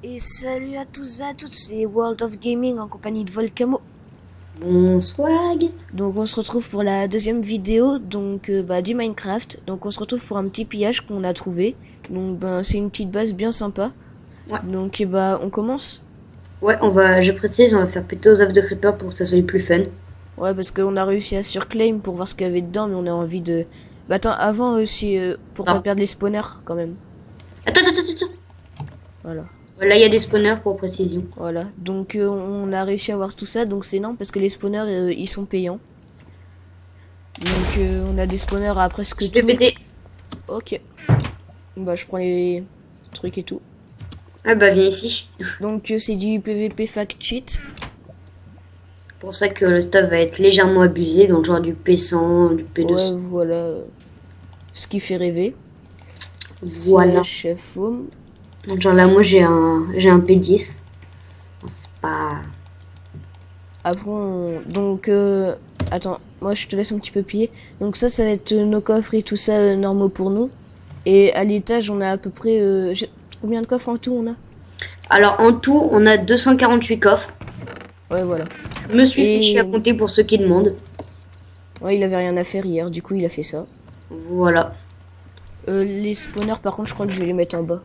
Et salut à tous et à toutes, c'est World of Gaming en compagnie de Volcamo. Bonsoir. Donc on se retrouve pour la deuxième vidéo du Minecraft. Donc on se retrouve pour un petit pillage qu'on a trouvé. Donc c'est une petite base bien sympa. Ouais, Donc on commence. ouais, je précise, on va faire plutôt aux œufs de creeper pour que ça soit plus fun. Ouais, parce qu'on a réussi à surclaim pour voir ce qu'il y avait dedans, mais on a envie de... Bah attends, avant aussi, pour pas Non. perdre les spawners quand même. Attends. Voilà. Voilà, il y a des spawners pour précision. Voilà. Donc on a réussi à avoir tout ça, donc c'est énorme parce que les spawners ils sont payants. Donc on a des spawners à presque Je vais tout. péter. Ok. Bah je prends les trucs et tout. Ah bah viens ici. Donc c'est du PVP fact cheat. Pour ça que le stuff va être légèrement abusé, donc genre du P100, du Ouais, P200. voilà. Ce qui fait rêver. Voilà. Chef home. Donc genre là, moi j'ai un P10. Bon, c'est pas... Après, attends, moi je te laisse un petit peu piller. Donc ça va être nos coffres et tout ça normaux pour nous. Et à l'étage, on a à peu près... Combien de coffres en tout on a? Alors en tout, on a 248 coffres. Ouais, voilà. Je me suis fait chier à Et... compter pour ceux qui demandent. Ouais, il avait rien à faire hier, du coup il a fait ça. Voilà. Les spawners, par contre, je crois que je vais les mettre en bas.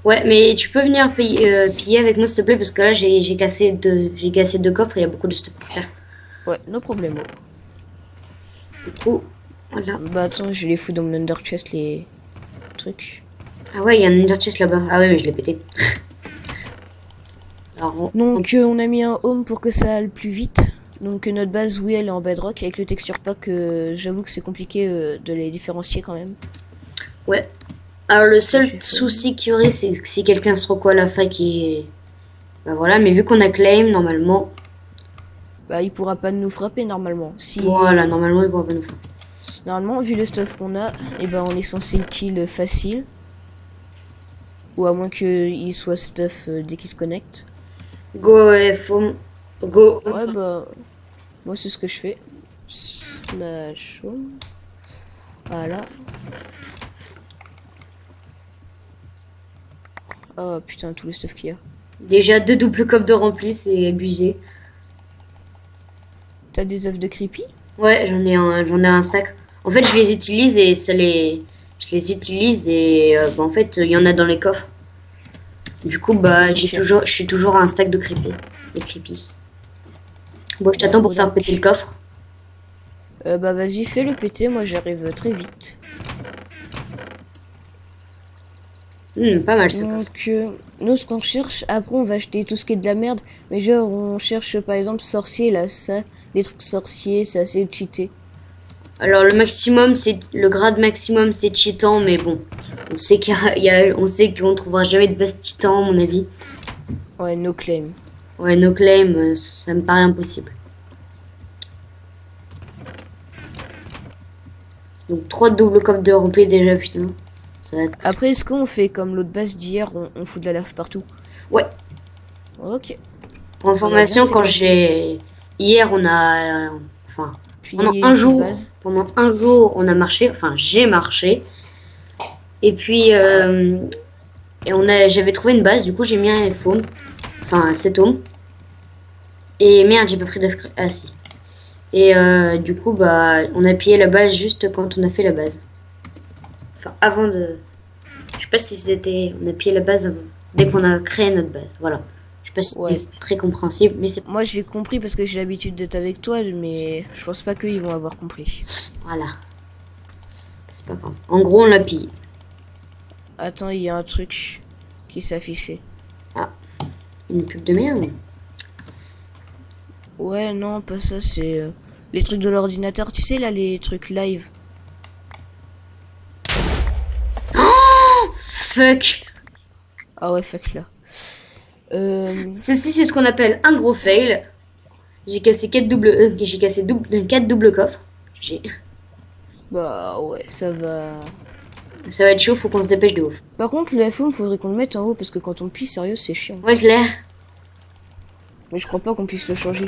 Ouais, mais tu peux venir piller avec moi s'il te plaît parce que là j'ai cassé deux coffres et il y a beaucoup de stuff par terre. Ouais, no problemo. Du coup, voilà. Bah attends, je les fous dans mon under chest, les trucs. Ah ouais, il y a un ender chest là-bas. Ah ouais, mais je l'ai pété. Alors, Donc on a mis un home pour que ça aille plus vite. Donc notre base, oui, elle est en bedrock. Avec le texture pack, j'avoue que c'est compliqué de les différencier quand même. ouais. Alors le Ça, seul j'ai fait. souci qu'il y aurait, c'est que si quelqu'un se recolle à la fac et... Bah voilà, mais vu qu'on a claim, normalement... Bah il pourra pas nous frapper normalement. Si Voilà, normalement il pourra pas nous faire. Normalement, vu le stuff qu'on a, et ben on est censé le kill facile. Ou à moins qu'il soit stuff dès qu'il se connecte. Go, faut... Go. Ouais bah moi c'est ce que je fais. Slash home. Voilà. Oh putain, tout le stuff qu'il y a. Déjà 2 doubles copes de rempli, c'est abusé. T'as des œufs de creepy? Ouais, j'en ai un sac. En fait, je les utilise et ça les... Je les utilise et bah, en fait, il y en a dans les coffres. Du coup, bah, Ok. je suis toujours à un stack de creepy. Les creepy. Bon, je Ouais, t'attends bah pour faire péter le donc. coffre. Bah vas-y, fais le péter, moi j'arrive très vite. Pas mal ce coffre. Donc, nous ce qu'on cherche, après on va acheter tout ce qui est de la merde. Mais genre, on cherche par exemple sorcier là, ça. Les trucs sorciers, c'est assez cheaté. Alors, le grade maximum, c'est Titan, mais bon, on sait on sait qu'on trouvera jamais de base Titan, à mon avis. Ouais, no claim. Ouais, no claim, ça me paraît impossible. Donc, 3 doubles copes de rempli déjà, putain. Ça va être... Après, est-ce qu'on fait comme l'autre base d'hier, on fout de la lave partout? Ouais, Ok. pour On va bien information, quand s'éclater. j'ai... Hier, on a... enfin, Puis il y a une petite base. pendant un jour, on a marché, enfin, j'ai marché. Et puis, j'avais trouvé une base, du coup, j'ai mis un foam, enfin, 7 ohms. Et merde, j'ai pas pris d'œuf. Ah si. Et du coup, bah, on a pillé la base juste quand on a fait la base. Enfin, avant de... Je sais pas si c'était... On a pillé la base dès qu'on a créé notre base. Voilà. Je sais pas si Ouais. c'était très compréhensible, mais c'est... Moi j'ai compris parce que j'ai l'habitude d'être avec toi, mais je pense pas qu'ils vont avoir compris. Voilà. C'est pas grave. En gros, on l'a pillé. Attends, il y a un truc qui s'est affiché. Ah, une pub de merde. Ouais, non, pas ça, c'est les trucs de l'ordinateur. Tu sais, là, les trucs live. Fuck. Ah ouais, fuck là. Ceci, c'est ce qu'on appelle un gros fail. J'ai cassé 4 doubles coffres. J'ai... Bah ouais, ça va. Ça va être chaud, faut qu'on se dépêche de ouf. Par contre, le F-Home, faudrait qu'on le mette en haut parce que quand on pisse, sérieux, c'est chiant. Ouais, Claire. Mais je crois pas qu'on puisse le changer.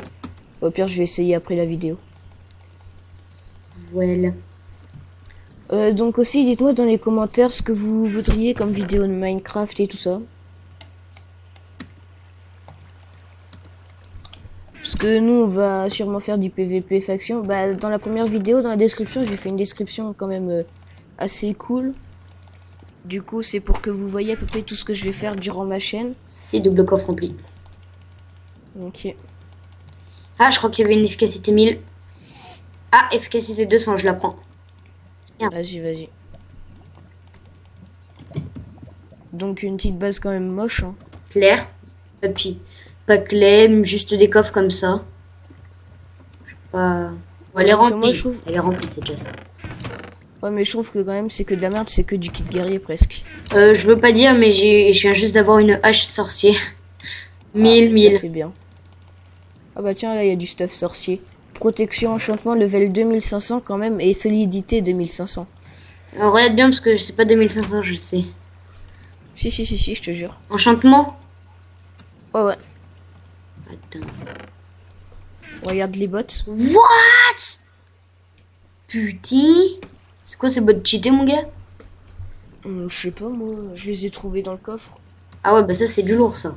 Au pire, je vais essayer après la vidéo. Voilà. Donc aussi, dites-moi dans les commentaires ce que vous voudriez comme vidéo de Minecraft et tout ça. Parce que nous, on va sûrement faire du PVP faction. Bah, dans la première vidéo, dans la description, j'ai fait une description quand même assez cool. Du coup, c'est pour que vous voyez à peu près tout ce que je vais faire durant ma chaîne. C'est double coffre rempli. Ok. Ah, je crois qu'il y avait une efficacité 1000. Ah, efficacité 200, je la prends. Merde. Vas-y, vas-y. Donc une petite base quand même moche. Hein. Claire. Et puis, pas clair, juste des coffres comme ça. Pas... Bon, elle est Moi, remplie. je trouve... Elle est remplie, c'est déjà ça. Ouais, mais je trouve que quand même, c'est que de la merde, c'est que du kit guerrier presque. Je veux pas dire, mais je viens juste d'avoir une hache sorcier. 1000. C'est bien. Ah bah tiens, là, il y a du stuff sorcier. Protection, enchantement, level 2500 quand même, et solidité 2500. On regarde bien parce que c'est pas 2500, je sais. Si, je te jure. Enchantement. Ouais. Attends. Regarde les bots. What? Putain. C'est quoi ces bots cheatés, mon gars? Je sais pas, moi, je les ai trouvés dans le coffre. Ah ouais, bah ça, c'est du lourd, ça.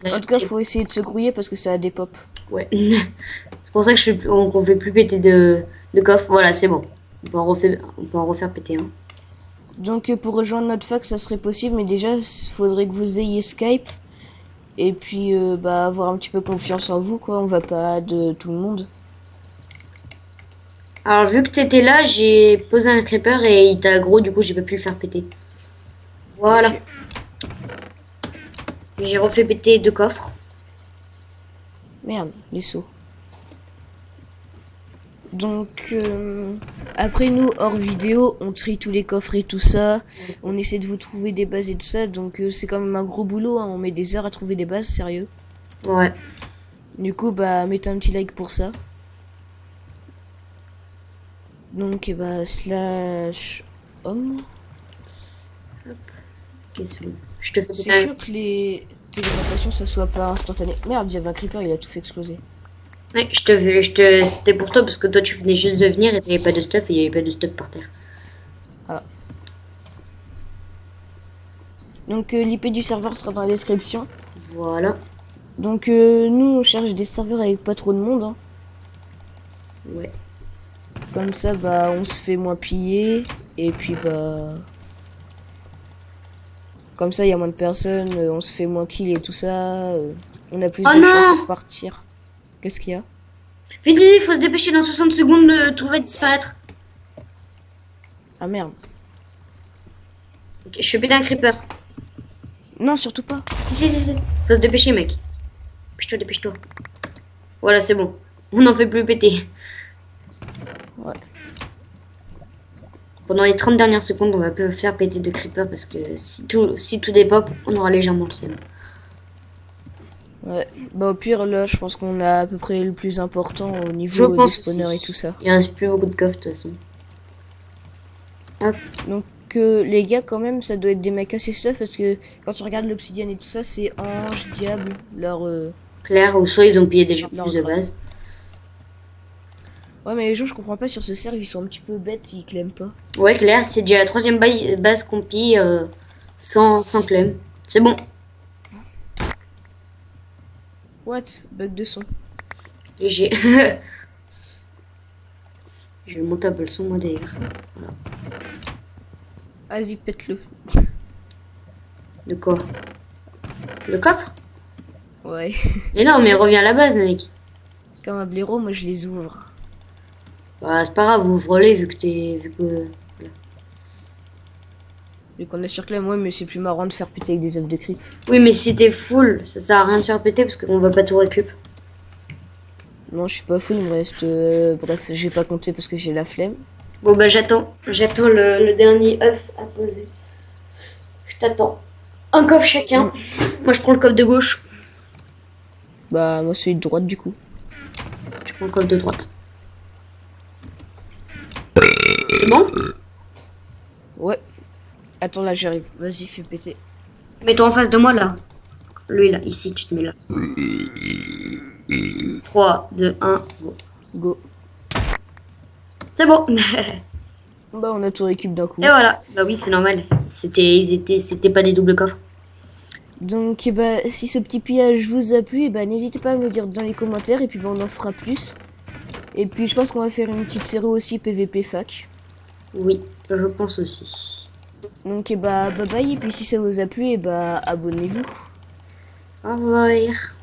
En tout cas, faut essayer de se grouiller parce que ça a des pop. Ouais. C'est pour ça que on fait plus péter de coffre. Voilà, c'est bon. On peut en refaire péter un. Donc pour rejoindre notre fac, ça serait possible, mais déjà, il faudrait que vous ayez Skype. Et puis, bah, avoir un petit peu confiance en vous, quoi. On va pas de tout le monde. Alors, vu que t'étais là, j'ai posé un creeper et il t'a aggro, du coup, j'ai pas pu le faire péter. Voilà. Ok. J'ai refait péter 2 coffres. Merde, les sauts. Donc, après nous, hors vidéo, on trie tous les coffres et tout ça. On essaie de vous trouver des bases et tout ça. Donc, c'est quand même un gros boulot. Hein. On met des heures à trouver des bases, sérieux. Ouais. Du coup, bah, mettez un petit like pour ça. Donc, bah, slash homme. Qu'est-ce que je te fais C'est péter sûr que les téléportations, ça soit pas instantané. Merde, il y avait un creeper, il a tout fait exploser. Ouais, c'était pour toi parce que toi, tu venais juste de venir et t'avais pas de stuff et il y avait pas de stuff par terre. Ah. Donc, l'IP du serveur sera dans la description. Voilà. Donc, nous, on cherche des serveurs avec pas trop de monde. Hein. Ouais. Comme ça, bah, on se fait moins piller. Et puis, bah... Comme ça, il y a moins de personnes. On se fait moins kill et tout ça. On a plus Oh de non chances de partir. Qu'est-ce qu'il y a? Vite, il faut se dépêcher dans 60 secondes, tout va disparaître. Ah merde. Ok, je fais péter un creeper. Non, surtout pas. Si. Faut se dépêcher, mec. Dépêche-toi. Voilà, c'est bon. On n'en fait plus péter. Ouais. Pendant les 30 dernières secondes, on va pas faire péter de creeper parce que si tout dépop, on aura légèrement le seum. Ouais. Bah, au pire, là, je pense qu'on a à peu près le plus important au Je niveau des pense spawners aussi. et tout ça. Il reste plus beaucoup de coffres de toute façon. Hop. Donc, les gars, quand même, ça doit être des mecs assez stuff parce que quand tu regardes l'obsidienne et tout ça, c'est ange, diable, leur. Claire, ou soit ils ont pillé déjà Non, plus de grave. base. Ouais, mais les gens, je comprends pas sur ce serve, ils sont un petit peu bêtes, ils claiment pas. Ouais, Claire, c'est déjà la 3e base qu'on pille sans claim. C'est bon. What? Bug de son. Léger. Je vais monter un peu le son, moi d'ailleurs. Voilà. Vas-y, pète-le. De quoi? Le coffre? Ouais. Mais non, mais reviens à la base, mec. Comme un blaireau, moi, je les ouvre. Bah, c'est pas grave, ouvre-les vu que. Vu qu'on est sur claim, ouais, mais c'est plus marrant de faire péter avec des œufs de creep. Oui, mais si t'es full, ça sert à rien de faire péter parce qu'on va pas tout récup. Non, je suis pas full, il me reste. Bref, j'ai pas compté parce que j'ai la flemme. Bon, bah, j'attends le dernier œuf à poser. Je t'attends. Un coffre chacun. Moi, je prends le coffre de gauche. Bah, moi, celui de droite, du coup. Je prends le coffre de droite. C'est bon? Ouais. Attends, là, j'arrive. Vas-y, fais péter. Mets-toi en face de moi, là. Lui, là, ici, tu te mets là. 3, 2, 1, go. Go. C'est bon. Bah, on a tout récup d'un coup. Et voilà. Bah oui, c'est normal. C'était pas des doubles coffres. Donc, si ce petit pillage vous a plu, n'hésitez pas à me le dire dans les commentaires et puis on en fera plus. Et puis je pense qu'on va faire une petite série aussi PVP fac. Oui, je pense aussi. Donc, bye bye. Et puis si ça vous a plu, abonnez-vous. Au revoir.